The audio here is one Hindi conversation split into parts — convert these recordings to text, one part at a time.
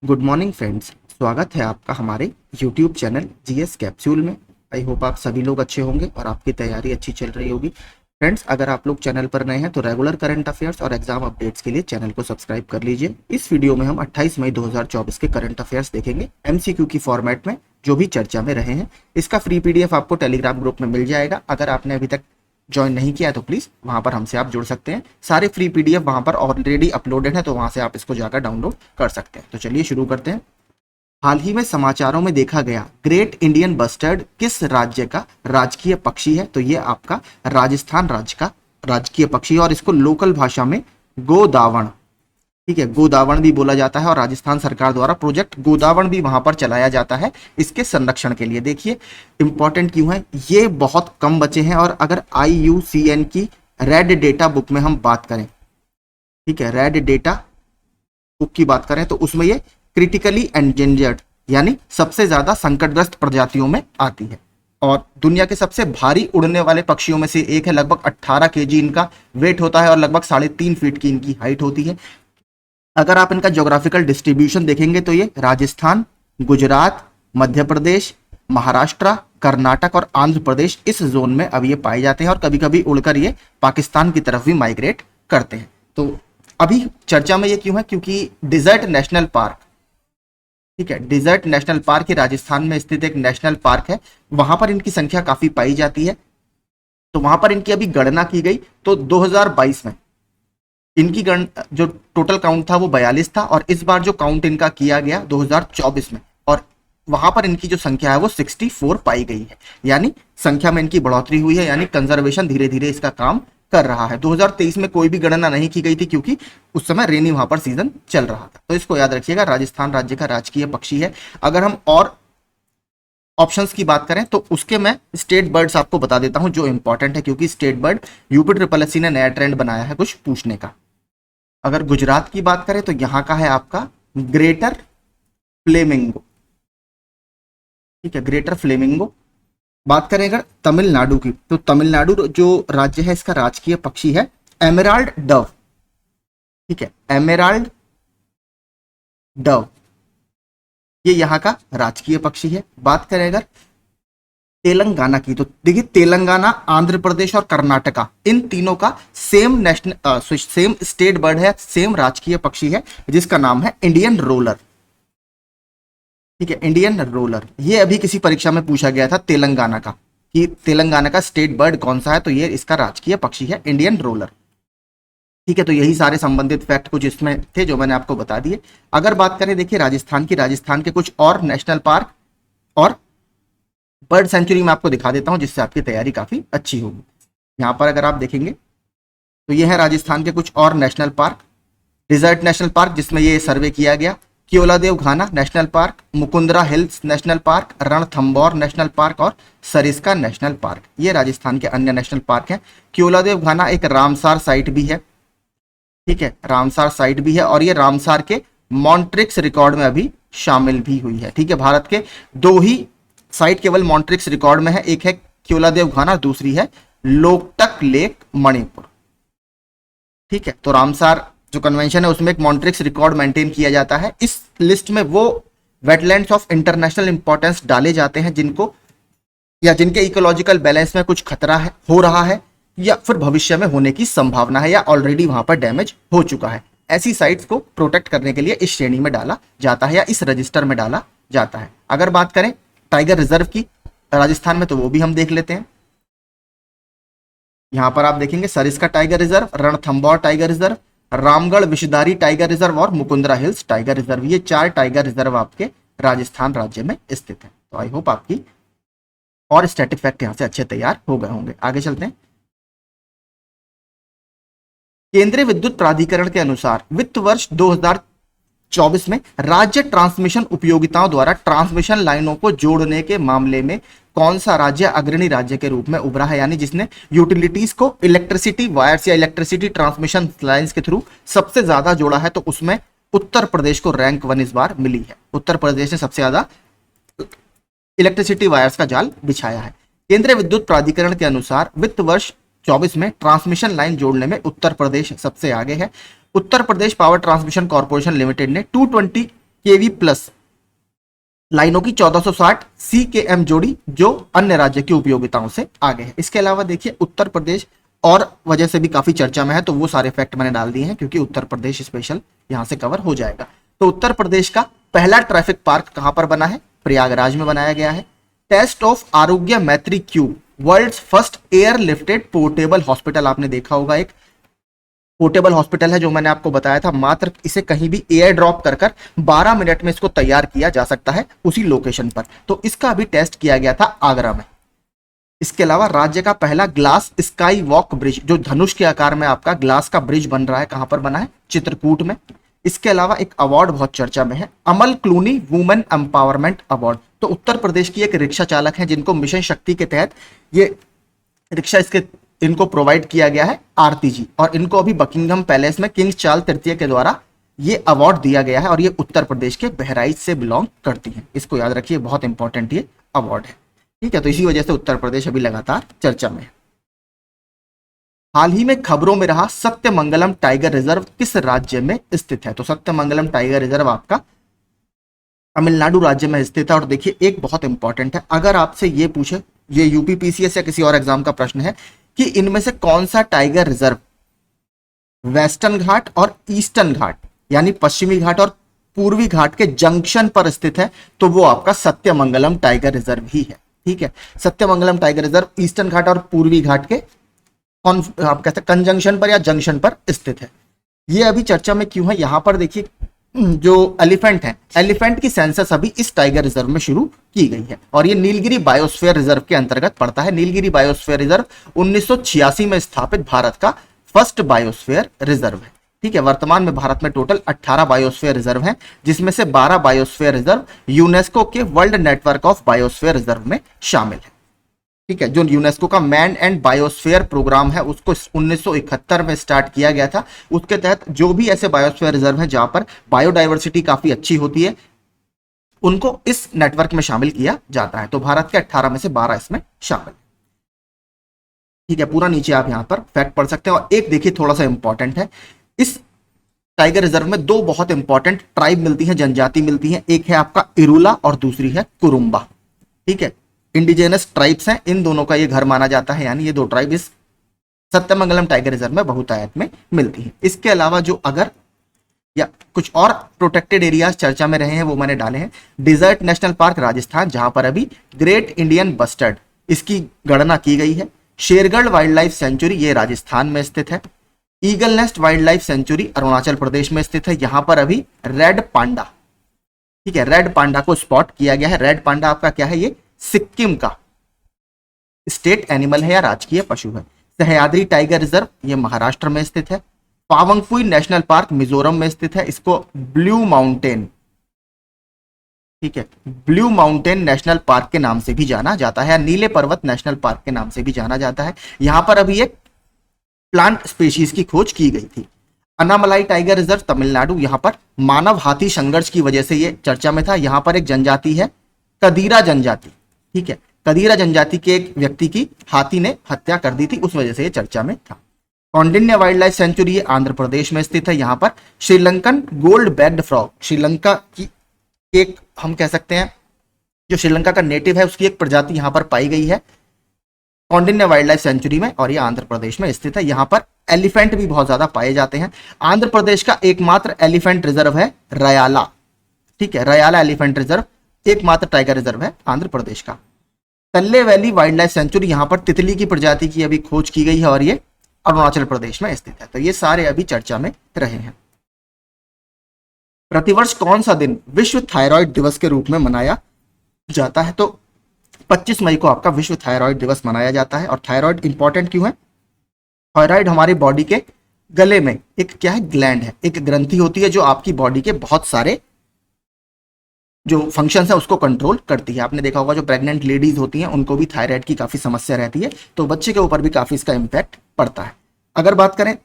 Good morning friends. स्वागत है आपका हमारे यूट्यूब चैनल जीएस कैप्सूल में। आई होप आप सभी लोग अच्छे होंगे और आपकी तैयारी अच्छी चल रही होगी। फ्रेंड्स, अगर आप लोग चैनल पर नए हैं तो रेगुलर करंट अफेयर्स और एग्जाम अपडेट्स के लिए चैनल को सब्सक्राइब कर लीजिए। इस वीडियो में हम 28 मई 2024 के करंट अफेयर्स देखेंगे एमसीक्यू की फॉर्मेट में, जो भी चर्चा में रहे हैं। इसका फ्री पीडीएफ आपको टेलीग्राम ग्रुप में मिल जाएगा। अगर आपने अभी तक ज्वाइन नहीं किया है तो प्लीज वहां पर हमसे आप जुड़ सकते हैं। सारे फ्री पीडीएफ वहां पर ऑलरेडी अपलोडेड है, तो वहां से आप इसको जाकर डाउनलोड कर सकते हैं। तो चलिए शुरू करते हैं। हाल ही में समाचारों में देखा गया ग्रेट इंडियन बस्टर्ड किस राज्य का राजकीय पक्षी है? तो ये आपका राजस्थान राज्य का राजकीय पक्षी है और इसको लोकल भाषा में गोदावण, ठीक है, गोदावण भी बोला जाता है। और राजस्थान सरकार द्वारा प्रोजेक्ट गोदावण भी वहां पर चलाया जाता है इसके संरक्षण के लिए। देखिए इंपॉर्टेंट क्यों है, ये बहुत कम बचे हैं। और अगर IUCN की रेड डेटा बुक में हम बात करें, ठीक है, रेड डेटा बुक की बात करें तो उसमें ये क्रिटिकली एंडेंजर्ड यानी सबसे ज्यादा संकटग्रस्त प्रजातियों में आती है। और दुनिया के सबसे भारी उड़ने वाले पक्षियों में से एक है। लगभग 18 केजी इनका वेट होता है और लगभग 3.5 फीट की इनकी हाइट होती है। अगर आप इनका ज्योग्राफिकल डिस्ट्रीब्यूशन देखेंगे तो ये राजस्थान, गुजरात, मध्य प्रदेश, महाराष्ट्र, कर्नाटक और आंध्र प्रदेश इस जोन में अब ये पाए जाते हैं। और कभी कभी उड़कर ये पाकिस्तान की तरफ भी माइग्रेट करते हैं। तो अभी चर्चा में ये क्यों है, क्योंकि डिजर्ट नेशनल पार्क, ठीक है, डिजर्ट नेशनल पार्क ही राजस्थान में स्थित एक नेशनल पार्क है। वहां पर इनकी संख्या काफी पाई जाती है। तो वहां पर इनकी अभी गणना की गई तो 2022 में इनकी जो टोटल काउंट था वो 42 था। और इस बार जो काउंट इनका किया गया 2024 में, और वहां पर इनकी जो संख्या है वो 64 पाई गई है। यानी संख्या में इनकी बढ़ोतरी हुई है, यानी कंजर्वेशन धीरे धीरे इसका काम कर रहा है। 2023 में कोई भी गणना नहीं की गई थी क्योंकि उस समय रेनी वहां पर सीजन चल रहा था। तो इसको याद रखिएगा, राजस्थान राज्य का राजकीय पक्षी है। अगर हम और ऑप्शंस की बात करें तो उसके मैं स्टेट बर्ड्स आपको बता देता हूं जो इंपॉर्टेंट है, क्योंकि स्टेट बर्ड UPSSC ने नया ट्रेंड बनाया है कुछ पूछने का। अगर गुजरात की बात करें तो यहां का है आपका ग्रेटर फ्लेमिंगो, ठीक है, ग्रेटर फ्लेमिंगो। बात करें अगर तमिलनाडु की तो तमिलनाडु जो राज्य है इसका राजकीय पक्षी है एमेराल्ड डव, ठीक है, एमेराल्ड डव, ये यहाँ का राजकीय पक्षी है। बात करें अगर तेलंगाना की तो देखिए तेलंगाना, आंध्र प्रदेश और कर्नाटका इन तीनों का सेम सेम स्टेट बर्ड है, सेम राजकीय पक्षी है जिसका नाम है इंडियन रोलर, ठीक है, इंडियन रोलर। ये अभी किसी परीक्षा में पूछा गया था तेलंगाना का, कि तेलंगाना का स्टेट बर्ड कौन सा है, तो ये इसका राजकीय पक्षी है इंडियन रोलर, ठीक है। तो यही सारे संबंधित फैक्ट कुछ इसमें थे जो मैंने आपको बता दिए। अगर बात करें देखिए राजस्थान की, राजस्थान के कुछ और नेशनल पार्क और बर्ड सेंचुरी में आपको दिखा देता हूं जिससे आपकी तैयारी काफी अच्छी होगी। यहां पर अगर आप देखेंगे तो ये है राजस्थान के कुछ और national park. Desert National Park जिसमें ये सर्वे किया गया, Keoladeo Ghana National Park, Mukundra Hills National Park, Ranthambore National Park और सरिस्का नेशनल पार्क, ये राजस्थान के अन्य नेशनल पार्क हैं। केओलादेव घाना एक रामसार साइट भी है, ठीक है, रामसार साइट भी है। और ये रामसार के मॉन्ट्रिक्स रिकॉर्ड में अभी शामिल भी हुई है, ठीक है। भारत के दो ही साइट केवल मॉन्ट्रिक्स रिकॉर्ड में है, एक है केओलादेव घाना, दूसरी है लोकटक लेक मणिपुर, ठीक है। तो रामसार जो कन्वेंशन है उसमें एक मॉन्ट्रिक्स रिकॉर्ड मेंटेन किया जाता है। इस लिस्ट में वो वेटलैंड्स ऑफ इंटरनेशनल इंपॉर्टेंस डाले जाते हैं जिनको या जिनके इकोलॉजिकल बैलेंस में कुछ खतरा है, हो रहा है, या फिर भविष्य में होने की संभावना है, या ऑलरेडी वहां पर डैमेज हो चुका है। ऐसी साइट्स को प्रोटेक्ट करने के लिए इस श्रेणी में डाला जाता है या इस रजिस्टर में डाला जाता है। अगर बात करें टाइगर रिजर्व की राजस्थान में तो वो भी हम देख लेते हैं। यहां पर आप देखेंगे Sariska tiger reserve, Ranthambore tiger reserve, Ramgarh Vishdhari tiger reserve और मुकुंदरा हिल्स टाइगर रिजर्व, ये 4 टाइगर रिजर्व आपके राजस्थान राज्य में स्थित है। तो आई होप आपकी और स्टैटिक फैक्ट यहां से अच्छे तैयार हो गए होंगे। आगे चलते हैं। केंद्रीय विद्युत प्राधिकरण के अनुसार वित्त वर्ष 2024 में राज्य ट्रांसमिशन उपयोगिताओं द्वारा ट्रांसमिशन लाइनों को जोड़ने के मामले में कौन सा राज्य अग्रणी राज्य के रूप में उभरा है? यानी जिसने यूटिलिटीज को इलेक्ट्रिसिटी वायर्स या इलेक्ट्रिसिटी ट्रांसमिशन लाइंस के थ्रू सबसे ज्यादा जोड़ा है, तो उसमें उत्तर प्रदेश को रैंक 1 इस बार मिली है। उत्तर प्रदेश ने सबसे ज्यादा इलेक्ट्रिसिटी वायर्स का जाल बिछाया है। केंद्रीय विद्युत प्राधिकरण के अनुसार वित्त वर्ष 24 में ट्रांसमिशन लाइन जोड़ने में उत्तर प्रदेश सबसे आगे है। Uttar Pradesh power transmission corporation limited ने 220 केवी प्लस लाइनों की 1460 CKM जोड़ी जो अन्य राज्य की उपयोगिताओं से आगे है। इसके अलावा देखिए उत्तर प्रदेश और वजह से भी काफी चर्चा में है, तो वो सारे फैक्ट मैंने डाल दिए हैं क्योंकि उत्तर प्रदेश स्पेशल यहां से कवर हो जाएगा। तो उत्तर प्रदेश का पहला ट्रैफिक पार्क कहां पर बना है? प्रयागराज में बनाया गया है। टेस्ट ऑफ आरोग्य मैत्री cube, world first air lifted portable hospital, आपने देखा होगा एक पोर्टेबल हॉस्पिटल है जो मैंने आपको बताया था, मात्र इसे कहीं भी एयर ड्रॉप कर 12 मिनट में इसको तैयार किया जा सकता है उसी लोकेशन पर। तो इसका भी टेस्ट किया गया था आगरा में। इसके अलावा राज्य का पहला ग्लास स्काई वॉक ब्रिज, जो धनुष के आकार में आपका ग्लास का ब्रिज बन रहा है, कहां पर बना है? चित्रकूट में। इसके अलावा एक अवार्ड बहुत चर्चा में है, अमल क्लूनी वुमेन एम्पावरमेंट अवार्ड। तो उत्तर प्रदेश की एक रिक्शा चालक है जिनको मिशन शक्ति के तहत ये रिक्शा इनको प्रोवाइड किया गया है, आरती जी, और इनको अभी बकिंगम पैलेस में किंग चार्ल्स तृतीय के द्वारा ये अवार्ड दिया गया है और ये उत्तर प्रदेश के बहराइच से बिलोंग करती हैं। इसको याद रखिए, बहुत इंपॉर्टेंट ये अवार्ड है। ठीक है, तो इसी वजह से उत्तर प्रदेश अभी लगातार चर्चा में है। हाल ही में खबरों में रहा सत्यमंगलम टाइगर रिजर्व किस राज्य में स्थित है? तो सत्यमंगलम टाइगर रिजर्व आपका तमिलनाडु राज्य में स्थित है। और देखिए एक बहुत इंपॉर्टेंट है, अगर आपसे ये पूछे, ये यूपी पीसीएस या किसी और एग्जाम का प्रश्न है कि इनमें से कौन सा टाइगर रिजर्व वेस्टर्न घाट और ईस्टर्न घाट यानी पश्चिमी घाट और पूर्वी घाट के जंक्शन पर स्थित है, तो वो आपका सत्यमंगलम टाइगर रिजर्व ही है। ठीक है, सत्यमंगलम टाइगर रिजर्व ईस्टर्न घाट और पूर्वी घाट के आप कहते हैं कंजंक्शन पर या जंक्शन पर स्थित है। ये अभी चर्चा में क्यों है? यहां पर देखिए जो एलिफेंट है, एलिफेंट की सेंसस अभी इस टाइगर रिजर्व में शुरू की गई है और ये नीलगिरी बायोस्फीयर रिजर्व के अंतर्गत पड़ता है। नीलगिरी बायोस्फीयर रिजर्व 1986 में स्थापित भारत का फर्स्ट बायोस्फीयर रिजर्व है। ठीक है, वर्तमान में भारत में टोटल 18 बायोस्फीयर रिजर्व हैं, जिसमें से 12 बायोस्फीयर रिजर्व यूनेस्को के world network of biosphere reserve में शामिल है। ठीक है, जो यूनेस्को का मैन एंड बायोस्फीयर प्रोग्राम है उसको 1971 में स्टार्ट किया गया था। उसके तहत जो भी ऐसे बायोस्फीयर रिजर्व हैं जहां पर बायोडाइवर्सिटी काफी अच्छी होती है, उनको इस नेटवर्क में शामिल किया जाता है। तो भारत के 18 में से 12 इसमें शामिल। ठीक है, पूरा नीचे आप यहां पर फैक्ट पढ़ सकते हैं। और एक देखिए थोड़ा सा इंपॉर्टेंट है, इस टाइगर रिजर्व में दो बहुत इंपॉर्टेंट ट्राइब मिलती हैं, जनजाति मिलती हैं। एक है आपका इरुला और दूसरी है कुरुम्बा। ठीक है, इंडिजिनस ट्राइब्स हैं, इन दोनों का ये घर माना जाता है, यानी ये दो ट्राइब इस सत्यमंगलम टाइगर रिजर्व में बहुतायत में मिलती हैं। इसके अलावा जो अगर या कुछ और प्रोटेक्टेड एरियाज चर्चा में रहे हैं वो मैंने डाले हैं। डिजर्ट नेशनल पार्क राजस्थान, जहां पर अभी ग्रेट इंडियन बस्टर्ड इसकी गणना की गई है। शेरगढ़ वाइल्ड लाइफ सेंचुरी ये राजस्थान में स्थित है। Eagle Nest Wildlife Sanctuary Arunachal Pradesh में स्थित है, यहां पर अभी रेड पांडा, ठीक है, रेड पांडा को स्पॉट किया गया है। रेड पांडा आपका क्या है? ये सिक्किम का स्टेट एनिमल है या राजकीय पशु है। सह्याद्री टाइगर रिजर्व ये महाराष्ट्र में स्थित है। पावंगपुई नेशनल पार्क मिजोरम में स्थित है, इसको ब्लू माउंटेन, ठीक है, ब्लू माउंटेन नेशनल पार्क के नाम से भी जाना जाता है, नीले पर्वत नेशनल पार्क के नाम से भी जाना जाता है। यहां पर अभी एक प्लांट स्पीशीज की खोज की गई थी। अन्नामलाई टाइगर रिजर्व तमिलनाडु, यहां पर मानव हाथी संघर्ष की वजह से ये चर्चा में था। यहां पर एक जनजाति है कदीरा जनजाति, ठीक है, कदीरा जनजाति के एक व्यक्ति की हाथी ने हत्या कर दी थी, उस वजह से ये चर्चा में था। Kaundinya Wildlife Sanctuary Andhra Pradesh में स्थित है। यहां पर Sri Lankan gold backed frog, Sri Lanka की एक हम कह सकते हैं जो श्रीलंका का नेटिव है उसकी एक प्रजाति यहां पर पाई गई है कौंडिन्य वाइल्ड लाइफ सेंचुरी में, और ये आंध्र प्रदेश में स्थित है। यहां पर एलिफेंट भी बहुत ज्यादा पाए जाते हैं। आंध्र प्रदेश का एकमात्र एलिफेंट रिजर्व है रयाला, ठीक है, रयाला एलिफेंट रिजर्व एकमात्र टाइगर रिजर्व है आंध्र प्रदेश का। तल्ले वैली वाइल्ड लाइफ सेंचुरी, यहां पर तितली की प्रजाति की अभी खोज की गई है और ये अरुणाचल प्रदेश में स्थित है। तो ये सारे अभी चर्चा में रहे हैं। प्रतिवर्ष कौन सा दिन विश्व थायराइड दिवस के रूप में मनाया जाता है? तो 25 मई को आपका विश्व थायराइड दिवस मनाया जाता है। और थायराइड इंपॉर्टेंट क्यों है? थायराइड हमारी बॉडी के गले में एक क्या है, ग्लैंड है, एक ग्रंथि होती है जो आपकी बॉडी के बहुत सारे जो फंक्शंस है उसको कंट्रोल करती है। आपने देखा होगा जो प्रेग्नेंट लेडीज होती हैं उनको भी थायराइड की काफी समस्या रहती है, तो बच्चे के ऊपर भी काफी इसका इंपैक्ट पड़ता है। अगर बात करें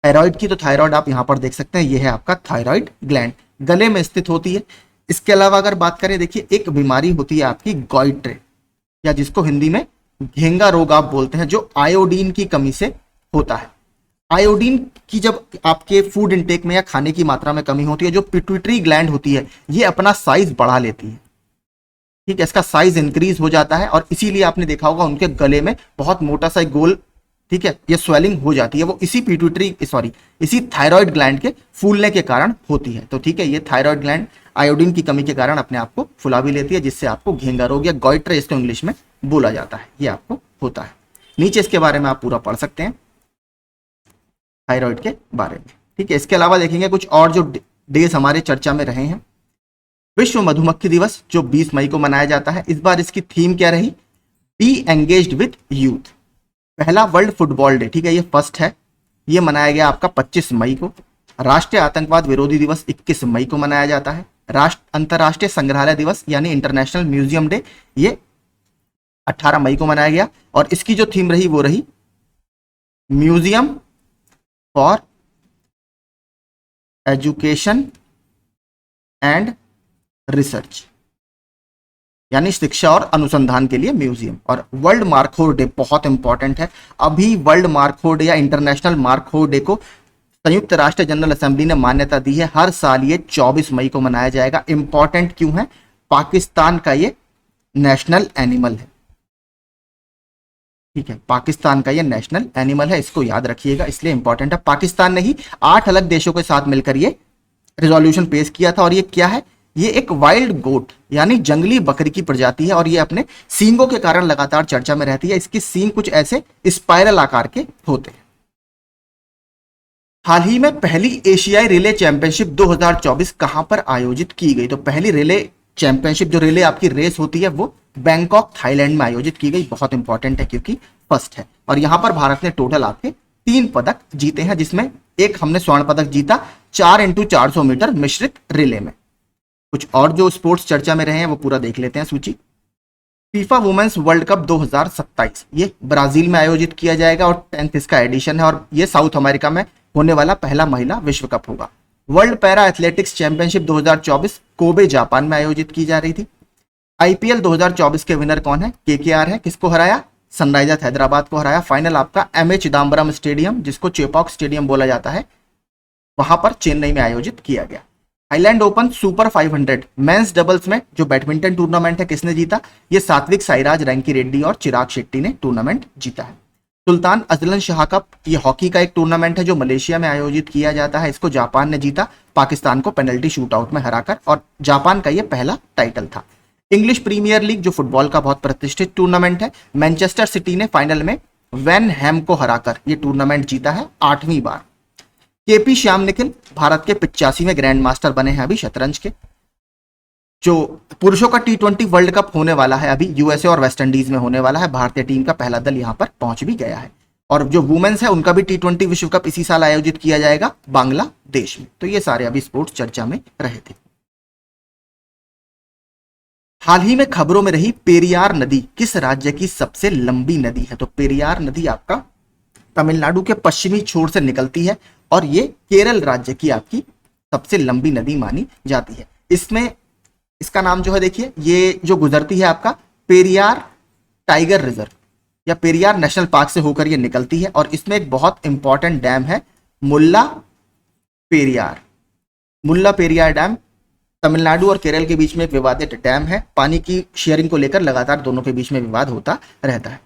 थायराइड की, तो थायराइड आप यहां पर देख सकते हैं, ये है आपका थायराइड ग्लैंड, गले में स्थित होती है। इसके अलावा अगर बात करें, देखिए एक बीमारी होती है आपकी गॉइट्रे, या जिसको हिंदी में घेंगा रोग आप बोलते हैं, जो आयोडीन की कमी से होता है। आयोडीन की जब आपके फूड इंटेक में या खाने की मात्रा में कमी होती है, जो पिट्यूटरी ग्लैंड होती है ये अपना साइज बढ़ा लेती है। ठीक है, इसका साइज इंक्रीज हो जाता है और इसीलिए आपने देखा होगा उनके गले में बहुत मोटा सा एक गोल, ठीक है, ये स्वेलिंग हो जाती है, वो इसी पिट्यूटरी सॉरी इसी थायराइड ग्लैंड के फूलने के कारण होती है। तो ठीक है, ये थायराइड ग्लैंड आयोडीन की कमी के कारण अपने आप को फुला भी लेती है, जिससे आपको घेंगा रोग या गॉइटर इसको इंग्लिश में बोला जाता है, ये आपको होता है। नीचे इसके बारे में आप पूरा पढ़ सकते हैं थायराइड के बारे में। ठीक है, इसके अलावा देखेंगे कुछ और जो डेज हमारे चर्चा में रहे हैं। विश्व मधुमक्खी दिवस जो 20 मई को मनाया जाता है, इस बार इसकी थीम क्या रही? Be engaged with youth. पहला वर्ल्ड फुटबॉल डे, ठीक है, ये फर्स्ट है, ये मनाया गया आपका 25 मई को। राष्ट्रीय आतंकवाद विरोधी दिवस 21 मई को मनाया जाता है। अंतरराष्ट्रीय संग्रहालय दिवस यानी इंटरनेशनल म्यूजियम डे, ये 18 मई को मनाया गया और इसकी जो थीम रही वो रही museum for education and research, यानी शिक्षा और अनुसंधान के लिए म्यूजियम। और वर्ल्ड मार्खोर डे बहुत इंपॉर्टेंट है। अभी वर्ल्ड मार्खोर डे या इंटरनेशनल मार्खोर डे को संयुक्त राष्ट्र जनरल असेंबली ने मान्यता दी है। हर साल ये 24 मई को मनाया जाएगा। इंपॉर्टेंट क्यों है? पाकिस्तान का ये नेशनल एनिमल है। ठीक है, पाकिस्तान का ये नेशनल एनिमल है, इसको याद रखिएगा, इसलिए इंपॉर्टेंट है। पाकिस्तान ने ही 8 अलग देशों के साथ मिलकर ये रिजोल्यूशन पेश किया था। और ये क्या है? ये एक वाइल्ड गोट यानी जंगली बकरी की प्रजाति है और ये अपने सींगों के कारण लगातार चर्चा में रहती है। इसकी सींग कुछ ऐसे स्पाइरल आकार के होते हैं। हाल ही में पहली एशियाई रिले चैंपियनशिप 2024 कहां पर आयोजित की गई? तो पहली रिले चैंपियनशिप, जो रिले आपकी रेस होती है, वो बैंकॉक थाईलैंड में आयोजित की गई। बहुत इंपॉर्टेंट है क्योंकि फर्स्ट है। और यहां पर भारत ने टोटल आपके 3 पदक जीते हैं, जिसमें एक हमने स्वर्ण पदक जीता 4x400 मीटर मिश्रित रिले में। कुछ और जो स्पोर्ट्स चर्चा में रहे हैं वो पूरा देख लेते हैं सूची। फीफा वुमेन्स वर्ल्ड कप 2027 ये ब्राजील में आयोजित किया जाएगा और 10th इसका एडिशन है और ये साउथ अमेरिका में होने वाला पहला महिला विश्व कप होगा। World para athletics championship 2024 Kobe Japan में आयोजित की जा रही थी। आईपीएल 2024 के विनर कौन है? केकेआर है। किसको हराया? सनराइजर्स हैदराबाद को हराया। फाइनल आपका एमए चिदम्बरम स्टेडियम, जिसको चेपॉक स्टेडियम बोला जाता है, वहां पर चेन्नई में आयोजित किया गया। Thailand open super 500 men's doubles में जो बैडमिंटन टूर्नामेंट है, किसने जीता? ये सात्विक साईराज रैंकी रेड्डी और चिराग शेट्टी ने टूर्नामेंट जीता है। सुल्तान अजलन शाह कप ये हॉकी का एक टूर्नामेंट है जो मलेशिया में आयोजित किया जाता है। इसको जापान ने जीता पाकिस्तान को पेनल्टी शूटआउट में हराकर, और जापान का ये पहला टाइटल था। इंग्लिश प्रीमियर लीग जो फुटबॉल का बहुत प्रतिष्ठित टूर्नामेंट है, मैनचेस्टर सिटी ने फाइनल में वेन हैम को हराकर ये टूर्नामेंट जीता है 8वीं बार। केपी श्याम निखिल भारत के 85वें ग्रैंड मास्टर बने हैं अभी शतरंज के। जो पुरुषों का T20 वर्ल्ड कप होने वाला है अभी यूएसए और वेस्ट इंडीज में होने वाला है, भारतीय टीम का पहला दल यहां पर पहुंच भी गया है। और जो वुमेन्स है उनका भी T20 विश्व कप इसी साल आयोजित किया जाएगा बांग्लादेश में। तो ये सारे अभी स्पोर्ट्स चर्चा में रहे थे। हाल ही में खबरों में रही पेरियार नदी किस राज्य की सबसे लंबी नदी है? तो पेरियार नदी आपका तमिलनाडु के पश्चिमी छोर से निकलती है और ये केरल राज्य की आपकी सबसे लंबी नदी मानी जाती है। इसमें इसका नाम जो है देखिए, ये जो गुजरती है आपका पेरियार टाइगर रिजर्व या पेरियार नेशनल पार्क से होकर ये निकलती है। और इसमें एक बहुत इंपॉर्टेंट डैम है मुल्ला पेरियार। मुल्ला पेरियार डैम तमिलनाडु और केरल के बीच में एक विवादित डैम है। पानी की शेयरिंग को लेकर लगातार दोनों के बीच में विवाद होता रहता है।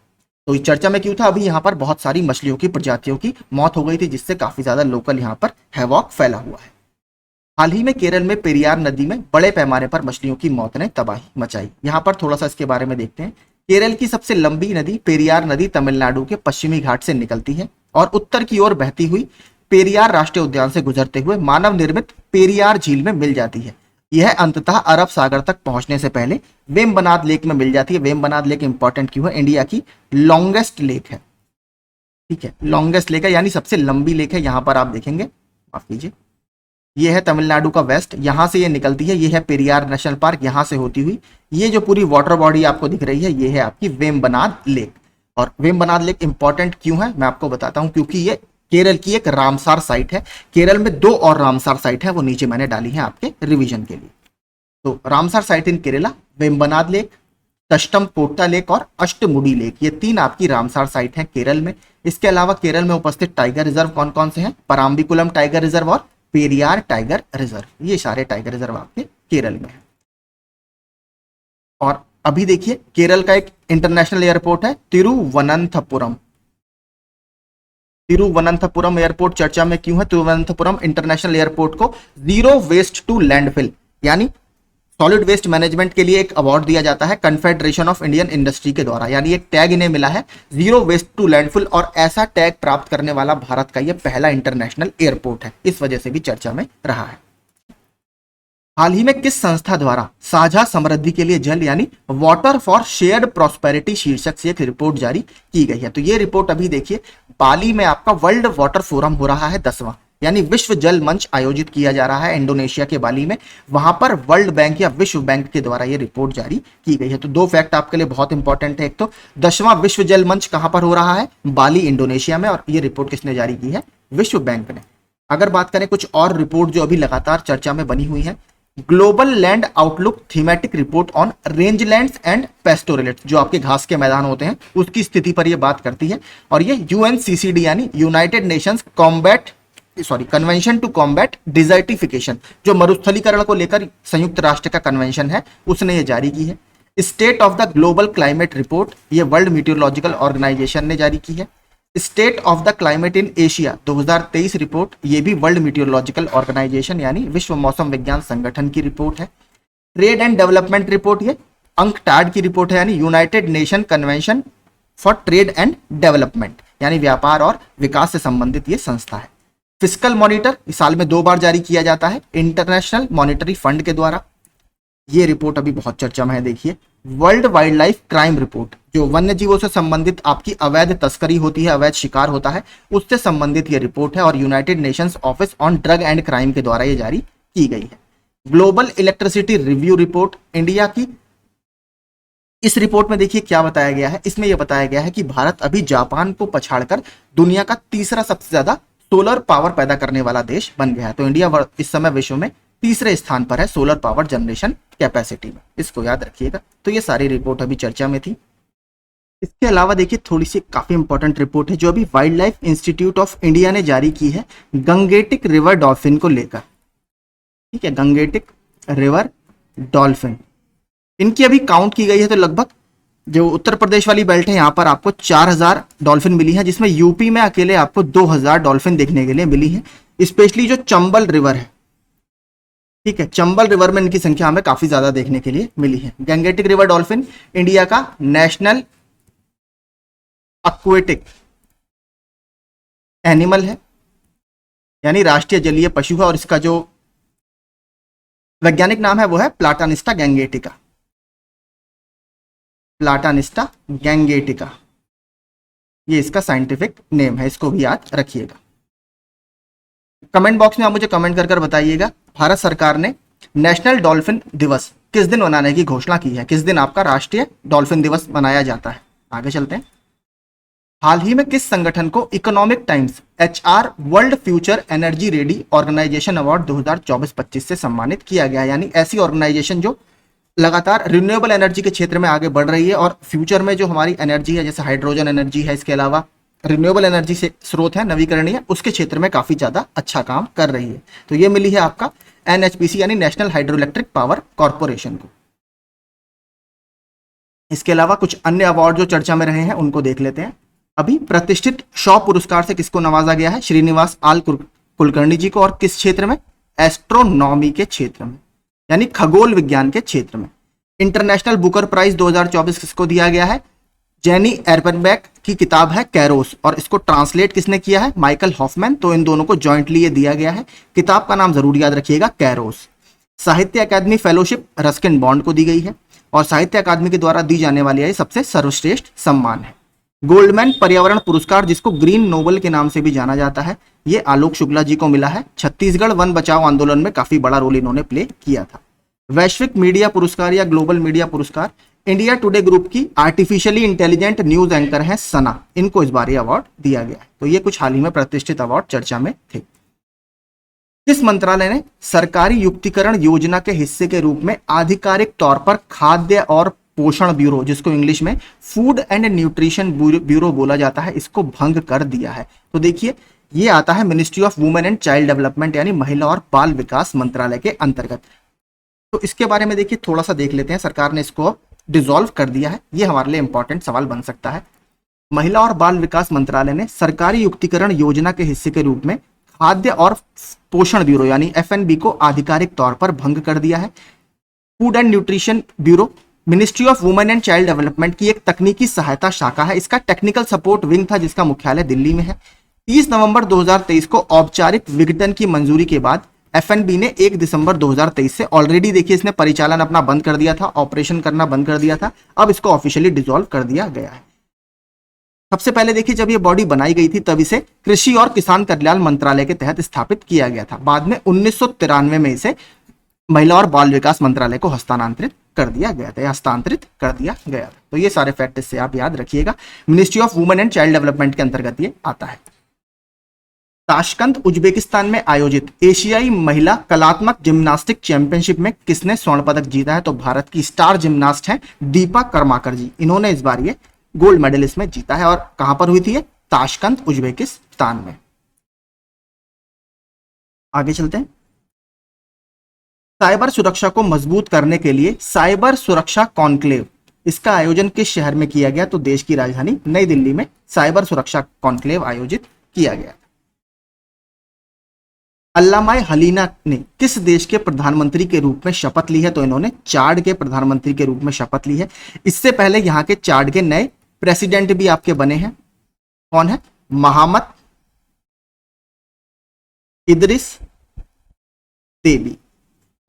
तो इस चर्चा में क्यों था? अभी यहाँ पर बहुत सारी मछलियों की प्रजातियों की मौत हो गई थी, जिससे काफी ज्यादा लोकल यहाँ पर हैवॉक फैला हुआ है। हाल ही में केरल में पेरियार नदी में बड़े पैमाने पर मछलियों की मौत ने तबाही मचाई। यहाँ पर थोड़ा सा इसके बारे में देखते हैं। केरल की सबसे लंबी नदी पेरियार नदी तमिलनाडु के पश्चिमी घाट से निकलती है और उत्तर की ओर बहती हुई पेरियार राष्ट्रीय उद्यान से गुजरते हुए मानव निर्मित पेरियार झील में मिल जाती है। यह अंततः अरब सागर तक पहुंचने से पहले वेम्बनाद लेक में मिल जाती है। वेम्बनाद लेक इंपॉर्टेंट क्यों है? इंडिया की लॉन्गेस्ट लेक है। ठीक है, लॉन्गेस्ट लेक है यानी सबसे लंबी लेक है। यहां पर आप देखेंगे, माफ कीजिए, ये है तमिलनाडु का वेस्ट, यहां से ये निकलती है। ये है पेरियार नेशनल पार्क, यहां से होती हुई ये जो पूरी वाटर बॉडी आपको दिख रही है, ये है आपकी वेम्बनाद लेक। और वेम्बनाद लेक इंपॉर्टेंट क्यों है मैं आपको बताता हूं, क्योंकि ये केरल की एक रामसार साइट है। केरल में 2 और रामसार साइट है, वो नीचे मैंने डाली है आपके रिवीजन के लिए। तो रामसार साइट इन केरला, वेम्बनाद लेक तष्टमकोट्टा लेक और अष्टमुडी लेक, ये 3 आपकी रामसार साइट हैं केरल में। इसके अलावा केरल में उपस्थित टाइगर रिजर्व कौन कौन से हैं? पराम्बिकुलम टाइगर रिजर्व और पेरियार टाइगर रिजर्व, ये सारे टाइगर रिजर्व आपके केरल में है। और अभी देखिए केरल का एक इंटरनेशनल एयरपोर्ट है तिरुवनंतपुरम। तिरुवनंतपुरम एयरपोर्ट चर्चा में क्यों है? तिरुवनंतपुरम इंटरनेशनल एयरपोर्ट को जीरो वेस्ट टू लैंडफिल यानी सॉलिड वेस्ट मैनेजमेंट के लिए एक अवार्ड दिया जाता है कन्फेडरेशन ऑफ इंडियन इंडस्ट्री के द्वारा, यानी एक टैग इन्हें मिला है जीरो वेस्ट टू लैंडफिल, और ऐसा टैग प्राप्त करने वाला भारत का यह पहला इंटरनेशनल एयरपोर्ट है, इस वजह से भी चर्चा में रहा है। हाल ही में किस संस्था द्वारा साझा समृद्धि के लिए जल यानी वाटर फॉर शेयर्ड प्रॉस्पेरिटी शीर्षक से एक रिपोर्ट जारी की गई है? तो ये रिपोर्ट अभी देखिए बाली में आपका वर्ल्ड वाटर फोरम हो रहा है 10वां, यानी विश्व जल मंच आयोजित किया जा रहा है इंडोनेशिया के बाली में, वहां पर वर्ल्ड बैंक या विश्व बैंक के द्वारा ये रिपोर्ट जारी की गई है। तो 2 फैक्ट आपके लिए बहुत इंपॉर्टेंट है, एक तो 10वां विश्व जल मंच कहां पर हो रहा है? बाली इंडोनेशिया में, और ये रिपोर्ट किसने जारी की है? विश्व बैंक ने। अगर बात करें कुछ और रिपोर्ट जो अभी लगातार चर्चा में बनी हुई है, Global Land Outlook Thematic Report on Rangelands and Pastoralists, जो आपके घास के मैदान होते हैं उसकी स्थिति पर यह बात करती है, और ये यूएनसीसीडी यानी United Nations Convention to Combat Desertification, जो मरुस्थलीकरण को लेकर संयुक्त राष्ट्र का कन्वेंशन है, उसने ये जारी की है। State of the global climate report, ये वर्ल्ड मीटियोलॉजिकल ऑर्गेनाइजेशन ने जारी की है। State of the climate in Asia 2023 report, ये भी वर्ल्ड मीटियोलॉजिकल ऑर्गेनाइजेशन यानी विश्व मौसम विज्ञान संगठन की रिपोर्ट है। ट्रेड एंड डेवलपमेंट रिपोर्ट, ये अंकटाड की रिपोर्ट है, यानी United nation convention for trade and development, यानी व्यापार और विकास से संबंधित ये संस्था है। फिस्कल मॉनिटर साल में 2 बार जारी किया जाता है इंटरनेशनल मॉनिटरी फंड के द्वारा, ये रिपोर्ट अभी बहुत चर्चा में है। देखिए world wild life crime report, जो वन्य जीवों से संबंधित आपकी अवैध तस्करी होती है, अवैध शिकार होता है, उससे संबंधित ये रिपोर्ट है, और United Nations office on drug and crime के द्वारा ये जारी की गई है। Global electricity review report India की, इस रिपोर्ट में देखिए क्या बताया गया है, इसमें यह बताया गया है कि भारत अभी जापान को पछाड़कर दुनिया का तीसरा सबसे ज्यादा सोलर पावर पैदा करने वाला देश बन गया है। तो इंडिया इस समय विश्व में तीसरे स्थान पर है सोलर पावर जनरेशन कैपेसिटी में, इसको याद रखिएगा। तो ये सारी रिपोर्ट अभी चर्चा में थी। इसके अलावा देखिए थोड़ी सी काफी इंपॉर्टेंट रिपोर्ट है जो अभी wild life institute of India ने जारी की है गंगेटिक रिवर डॉल्फिन को लेकर। ठीक है, गंगेटिक रिवर डॉल्फिन, इनकी अभी काउंट की गई है, तो लगभग जो उत्तर प्रदेश वाली बेल्ट है यहाँ पर आपको 4000 डॉल्फिन मिली है, जिसमें यूपी में अकेले आपको 2000 डॉल्फिन देखने के लिए मिली है। स्पेशली जो चंबल रिवर है, ठीक है, चंबल रिवर में इनकी संख्या हमें काफी ज्यादा देखने के लिए मिली है। गंगेटिक रिवर डॉल्फिन इंडिया का नेशनल एक्वेटिक एनिमल है, यानी राष्ट्रीय जलीय पशु है, और इसका जो वैज्ञानिक नाम है वो है प्लाटानिस्टा गैंगेटिका। प्लाटानिस्टा गैंगेटिका ये इसका साइंटिफिक नेम है, इसको भी याद रखिएगा। कमेंट बॉक्स में आप मुझे कमेंट कर बताइएगा भारत सरकार ने नेशनल डॉल्फिन दिवस किस दिन मनाने की घोषणा की है, किस दिन आपका राष्ट्रीय डॉल्फिन दिवस मनाया जाता है। आगे चलते हैं। हाल ही में किस संगठन को Economic Times HR World Future Energy Ready Organisation Award 2024-25 से सम्मानित किया गया, यानी ऐसी ऑर्गेनाइजेशन जो लगातार रिन्यूएबल एनर्जी के क्षेत्र में आगे बढ़ रही है, और फ्यूचर में जो हमारी एनर्जी है जैसे हाइड्रोजन एनर्जी है, इसके अलावा रिन्यूएबल एनर्जी से स्रोत है नवीकरणीय, उसके क्षेत्र में काफी ज्यादा अच्छा काम कर रही है। तो ये मिली है आपका एनएचपीसी यानी national hydro electric power corporation को। इसके अलावा कुछ अन्य अवार्ड जो चर्चा में रहे हैं उनको देख लेते हैं। अभी प्रतिष्ठित शॉ पुरस्कार से किसको नवाजा गया है? श्रीनिवास आल कुलकर्णी जी को, और किस क्षेत्र में? एस्ट्रोनॉमी के क्षेत्र में, यानी खगोल विज्ञान के क्षेत्र में। इंटरनेशनल बुकर प्राइज 2024 किसको दिया गया है? जेनी एर्पनबैक की किताब है कैरोस, और इसको ट्रांसलेट किसने किया है? Michael Hofmann. तो इन दोनों को जॉइंटली ये दिया गया है। किताब का नाम जरूर याद रखिएगा, कैरोस। साहित्य अकादमी फेलोशिप रस्किन बॉन्ड को दी गई है, और साहित्य अकादमी के द्वारा दी जाने वाली यह सबसे सर्वश्रेष्ठ सम्मान है। गोल्डमैन पर्यावरण पुरस्कार, जिसको ग्रीन नोबल के नाम से भी जाना जाता है, ये आलोक शुक्ला जी को मिला है। छत्तीसगढ़ वन बचाओ आंदोलन में काफी बड़ा रोल इन्होंने प्ले किया था। वैश्विक मीडिया पुरस्कार या ग्लोबल मीडिया पुरस्कार, इंडिया टुडे ग्रुप की आर्टिफिशियली इंटेलिजेंट न्यूज एंकर है सना, इनको इस बार ये अवार्ड दिया गया है। तो ये कुछ हाल ही में प्रतिष्ठित अवार्ड चर्चा में थे। किस मंत्रालय ने सरकारी युक्तिकरण योजना के हिस्से के रूप में आधिकारिक तौर पर खाद्य और पोषण ब्यूरो, जिसको इंग्लिश में फूड एंड न्यूट्रिशन ब्यूरो बोला जाता है, इसको भंग कर दिया है। तो देखिए ये आता है ministry of women and child development यानी महिला और बाल विकास मंत्रालय के अंतर्गत। तो इसके बारे में देखिए थोड़ा सा देख लेते हैं। सरकार ने इसको डिसॉल्व कर दिया है, ये हमारे लिए इंपॉर्टेंट सवाल बन सकता है। महिला और बाल विकास मंत्रालय ने सरकारी युक्तिकरण योजना के हिस्से के रूप में खाद्य और पोषण ब्यूरो यानी FNB को आधिकारिक तौर पर भंग कर दिया है। Food and nutrition bureau ministry of women and child development की एक तकनीकी सहायता शाखा है। इसका टेक्निकल सपोर्ट विंग था जिसका मुख्यालय दिल्ली में है। 30 नवंबर 2023 को औपचारिक विघटन की मंजूरी के बाद FNB ने 1 दिसंबर 2023 से ऑलरेडी देखिए इसने परिचालन अपना बंद कर दिया था, ऑपरेशन करना बंद कर दिया था, अब इसको ऑफिशियली डिसॉल्व कर दिया गया है। सबसे पहले देखिए जब ये बॉडी बनाई गई थी तब इसे कृषि और किसान कल्याण मंत्रालय के तहत स्थापित किया गया था। बाद में 1993 में इसे महिला और बाल विकास मंत्रालय को हस्तांतरित कर दिया गया था। तो ये सारे फैक्ट इससे आप याद रखिएगा। Ministry of women and child development के अंतर्गत ये आता है। ताशकंद उज्बेकिस्तान में आयोजित एशियाई महिला कलात्मक जिम्नास्टिक चैंपियनशिप में किसने स्वर्ण पदक जीता है? तो भारत की स्टार जिम्नास्ट हैं दीपा कर्माकर जी। इन्होंने इस बार ये गोल्ड मेडल इसमें जीता है। और कहां पर हुई थी ये? ताशकंद उज्बेकिस्तान में। आगे चलते हैं। साइबर सुरक्षा को मजबूत करने के लिए साइबर सुरक्षा कॉन्क्लेव, इसका आयोजन किस शहर में किया गया? तो देश की राजधानी नई दिल्ली में साइबर सुरक्षा कॉन्क्लेव आयोजित किया गया। अल्लामा हलीना ने किस देश के प्रधानमंत्री के रूप में शपथ ली है? तो इन्होंने चाड के प्रधानमंत्री के रूप में शपथ ली है। इससे पहले यहाँ के चाड के नए प्रेसिडेंट भी आपके बने हैं। कौन है? मोहम्मद इदरिस देबी,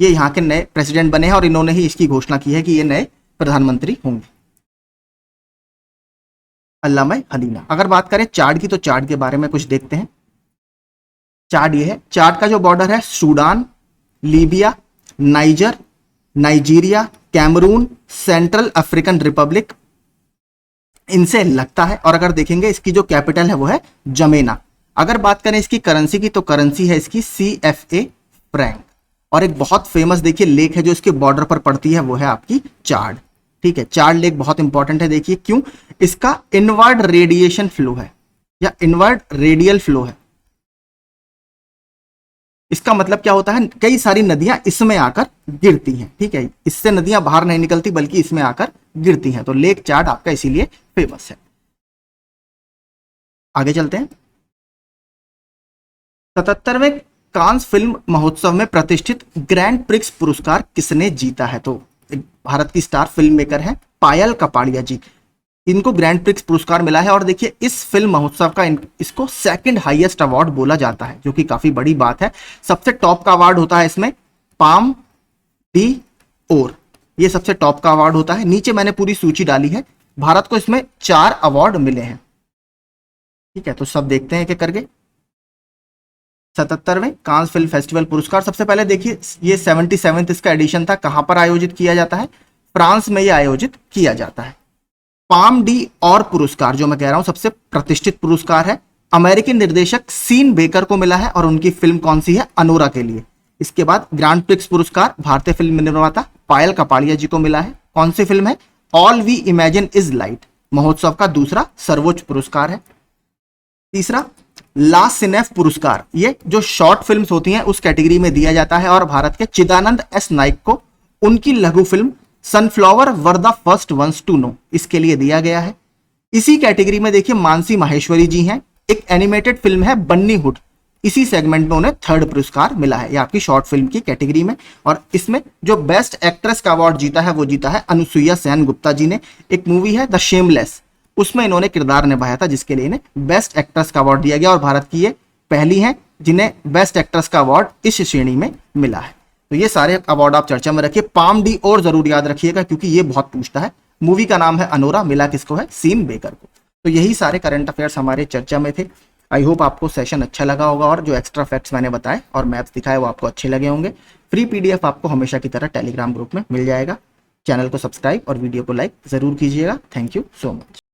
ये यहाँ के नए प्रेसिडेंट बने हैं और इन्होंने ही इसकी घोषणा की है कि ये नए प्रधानमंत्री होंगे। अल्लामा हलीना। अगर बात करें चाड की तो चाड के बारे में कुछ देखते हैं। चाड ये है, चाड का जो बॉर्डर है Sudan, Libya, Niger, Nigeria, Cameroon, Central African Republic इनसे लगता है। और अगर देखेंगे इसकी जो कैपिटल है वो है जमेना। अगर बात करें इसकी करेंसी की तो करेंसी है इसकी CFA फ्रैंक। और एक बहुत फेमस देखिए लेक है जो इसके बॉर्डर पर पड़ती है, वो है आपकी चाड। ठीक है, चाड लेक बहुत इंपॉर्टेंट है। देखिए क्यों? इसका इनवर्ड रेडिएशन फ्लो है या इनवर्ड रेडियल फ्लो है। इसका मतलब क्या होता है? कई सारी नदियां इसमें आकर गिरती हैं। ठीक है, इससे नदियां बाहर नहीं निकलती बल्कि इसमें आकर गिरती हैं। तो लेक चाड आपका इसीलिए फेमस है। आगे चलते हैं। 77वें कांस फिल्म महोत्सव में प्रतिष्ठित ग्रैंड प्रिक्स पुरस्कार किसने जीता है? तो भारत की स्टार फिल्म मेकर है पायल कपाड़िया जी, इनको ग्रैंड प्रिक्स पुरस्कार मिला है। और देखिए इस फिल्म महोत्सव का इसको सेकंड हाईएस्ट अवार्ड बोला जाता है, जो कि काफी बड़ी बात है। सबसे टॉप का अवार्ड होता है इसमें पाम डी ओर, ये सबसे टॉप का अवार्ड होता है। नीचे मैंने पूरी सूची डाली है। भारत को इसमें 4 अवार्ड मिले हैं। ठीक है, तो सब देखते हैं एक एक करके। 77वें कांस फिल्म फेस्टिवल पुरस्कार, सबसे पहले देखिए ये 77th इसका एडिशन था। कहां पर आयोजित किया जाता है? फ्रांस में ये आयोजित किया जाता है। पाम डी और पुरस्कार जो मैं कह रहा हूं सबसे प्रतिष्ठित पुरस्कार है, अमेरिकी निर्देशक सीन बेकर को मिला है और उनकी फिल्म कौन सी है? अनोरा के लिए। इसके बाद ग्रैंड प्रिक्स पुरस्कार भारतीय फिल्म निर्माता पायल कपाड़िया जी को मिला है। कौन सी फिल्म है? All We Imagine as Light, महोत्सव का दूसरा सर्वोच्च पुरस्कार है। तीसरा ला सिनेफ पुरस्कार, ये जो शॉर्ट फिल्म्स होती हैं उस कैटेगरी में दिया जाता है और भारत के चिदानंद एस नाइक को उनकी लघु film Sunflower Were the First Ones to Know, इसके लिए दिया गया है। इसी कैटेगरी में देखिए मानसी माहेश्वरी जी हैं, एक एनिमेटेड फिल्म है बन्नी हुड, इसी सेगमेंट में उन्हें 3rd पुरस्कार मिला है। ये आपकी शॉर्ट फिल्म की कैटेगरी में। और इसमें जो बेस्ट एक्ट्रेस का अवार्ड जीता है वो जीता है अनुसुईया सेन गुप्ता जी ने। एक मूवी है द शेमलेस, उसमें इन्होंने किरदार निभाया था जिसके लिए इन्हें बेस्ट एक्ट्रेस का अवार्ड दिया गया और भारत की ये पहली हैं जिन्हें बेस्ट एक्ट्रेस का अवार्ड इस श्रेणी में मिला है। तो ये सारे अवार्ड आप चर्चा में रखिए। पाम डी और जरूर याद रखिएगा क्योंकि ये बहुत पूछता है। मूवी का नाम है अनोरा, मिला किसको है? सीन बेकर को। तो यही सारे करंट अफेयर्स हमारे चर्चा में थे। आई होप आपको सेशन अच्छा लगा होगा और जो एक्स्ट्रा फैक्ट्स मैंने बताए और मैथ्स दिखाए वो आपको अच्छे लगे होंगे। फ्री PDF आपको हमेशा की तरह टेलीग्राम ग्रुप में मिल जाएगा। चैनल को सब्सक्राइब और वीडियो को लाइक जरूर कीजिएगा। Thank you so much.